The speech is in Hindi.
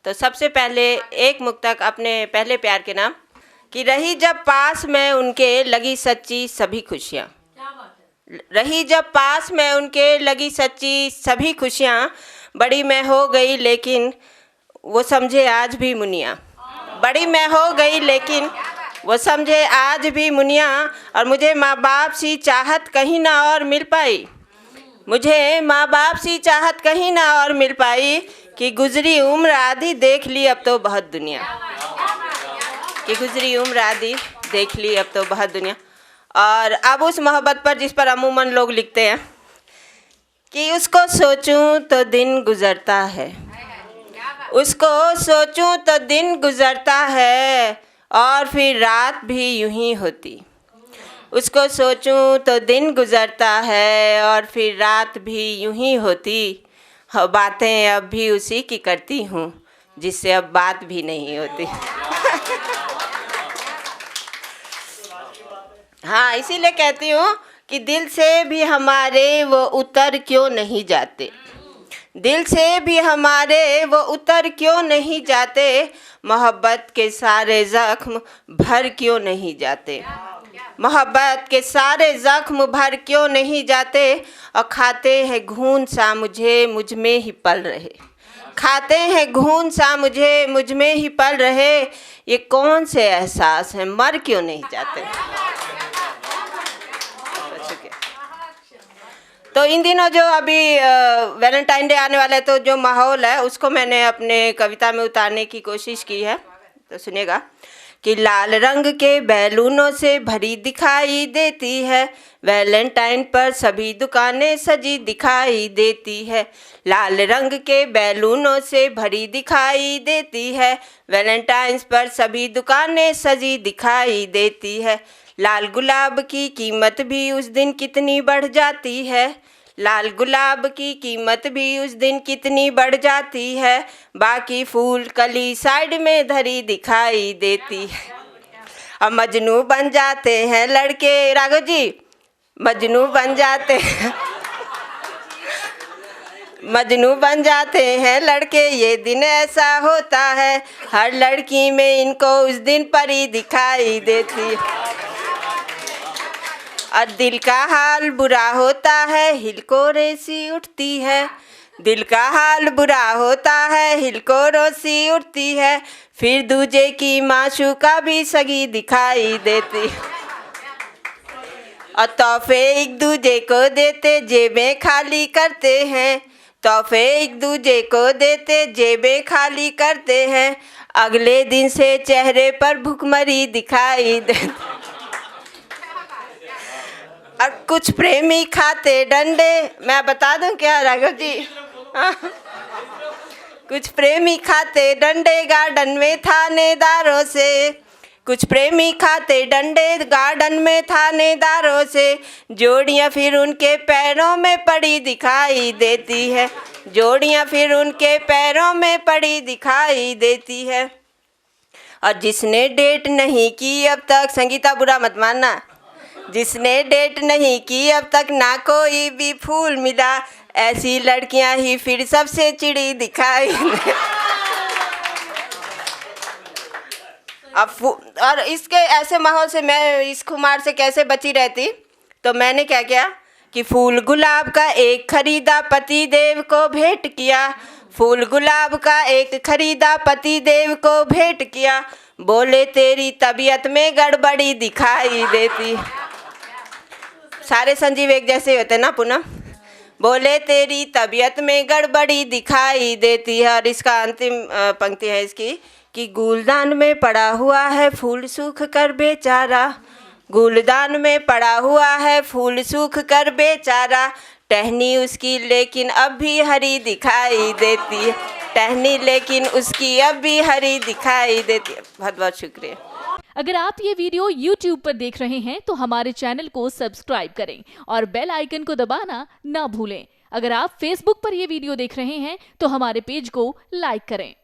तो सबसे पहले एक मुक्तक अपने पहले प्यार के नाम। कि रही जब पास में उनके लगी सच्ची सभी खुशियाँ, रही जब पास में उनके लगी सच्ची सभी खुशियाँ, बड़ी मैं हो गई लेकिन वो समझे आज भी मुनिया, बड़ी मैं हो गई लेकिन वो समझे आज भी मुनिया। और मुझे माँ बाप सी चाहत कहीं ना और मिल पाई, मुझे माँ बाप सी चाहत कहीं ना और मिल पाई। कि गुजरी उम्र आधी देख ली अब तो बहुत दुनिया, कि गुजरी उम्र आधी देख ली अब तो बहुत दुनिया। और अब उस मोहब्बत पर जिस पर अमूमन लोग लिखते हैं कि उसको सोचूं तो दिन गुजरता है, उसको सोचूं तो दिन गुजरता है और फिर रात भी यूं ही होती, उसको सोचूं तो दिन गुजरता है और फिर रात भी यूं ही होती। बातें अब भी उसी की करती हूँ जिससे अब बात भी नहीं होती। हाँ, इसीलिए कहती हूँ कि दिल से भी हमारे वो उतर क्यों नहीं जाते, दिल से भी हमारे वो उतर क्यों नहीं जाते। मोहब्बत के सारे ज़ख्म भर क्यों नहीं जाते, मोहब्बत के सारे ज़ख्म भर क्यों नहीं जाते। और खाते हैं घून सा मुझे मुझ में ही पल रहे, खाते हैं घून सा मुझे मुझ में ही पल रहे। ये कौन से एहसास हैं मर क्यों नहीं जाते। तो इन दिनों जो अभी वैलेंटाइन डे आने वाला है, तो जो माहौल है उसको मैंने अपने कविता में उतारने की कोशिश की है। तो सुनिएगा कि लाल रंग के बैलूनों से भरी दिखाई देती है, वैलेंटाइन पर सभी दुकानें सजी दिखाई देती है। लाल रंग के बैलूनों से भरी दिखाई देती है, वैलेंटाइंस पर सभी दुकानें सजी दिखाई देती है। लाल गुलाब की कीमत भी उस दिन कितनी बढ़ जाती है, लाल गुलाब की कीमत भी उस दिन कितनी बढ़ जाती है। बाकी फूल कली साइड में धरी दिखाई देती है। अब मजनू बन जाते हैं लड़के, राघव जी, मजनू बन जाते हैं मजनू बन जाते हैं लड़के, ये दिन ऐसा होता है। हर लड़की में इनको उस दिन परी दिखाई देती है। और दिल का हाल बुरा होता है, हिलकोरे सी उठती है, दिल का हाल बुरा होता है, हिलकोरों सी उठती है। फिर दूजे की माशूका भी सगी दिखाई देती। और तोहफे एक दूजे को देते जेबें खाली करते हैं, तोहफे एक दूजे को देते जेबें खाली करते हैं। अगले दिन से चेहरे पर भुखमरी दिखाई देती। और कुछ प्रेमी खाते डंडे, मैं बता दूं क्या राघव जी, कुछ प्रेमी खाते डंडे गार्डन में थानेदारों से, कुछ प्रेमी खाते डंडे गार्डन में थानेदारों से। जोड़ियां फिर उनके पैरों में पड़ी दिखाई देती है, जोड़ियां फिर उनके पैरों में पड़ी दिखाई देती है। और जिसने डेट नहीं की अब तक, संगीता बुरा मत मानना, जिसने डेट नहीं की अब तक ना कोई भी फूल मिला, ऐसी लड़कियां ही फिर सबसे चिड़ी दिखाई। अब और इसके ऐसे माहौल से मैं इस खुमार से कैसे बची रहती, तो मैंने क्या किया कि फूल गुलाब का एक खरीदा पति देव को भेंट किया, फूल गुलाब का एक खरीदा पति देव को भेंट किया। बोले तेरी तबीयत में गड़बड़ी दिखाई देती, सारे संजीव एक जैसे होते ना पूनम। बोले तेरी तबीयत में गड़बड़ी दिखाई देती है। और इसका अंतिम पंक्ति है इसकी कि गुलदान में पड़ा हुआ है फूल सूख कर बेचारा, गुलदान में पड़ा हुआ है फूल सूख कर बेचारा। टहनी उसकी लेकिन अब भी हरी दिखाई देती है, टहनी लेकिन उसकी अब भी हरी दिखाई देती है। बहुत बहुत शुक्रिया। अगर आप ये वीडियो YouTube पर देख रहे हैं तो हमारे चैनल को सब्सक्राइब करें और बेल आइकन को दबाना ना भूलें। अगर आप Facebook पर ये वीडियो देख रहे हैं तो हमारे पेज को लाइक करें।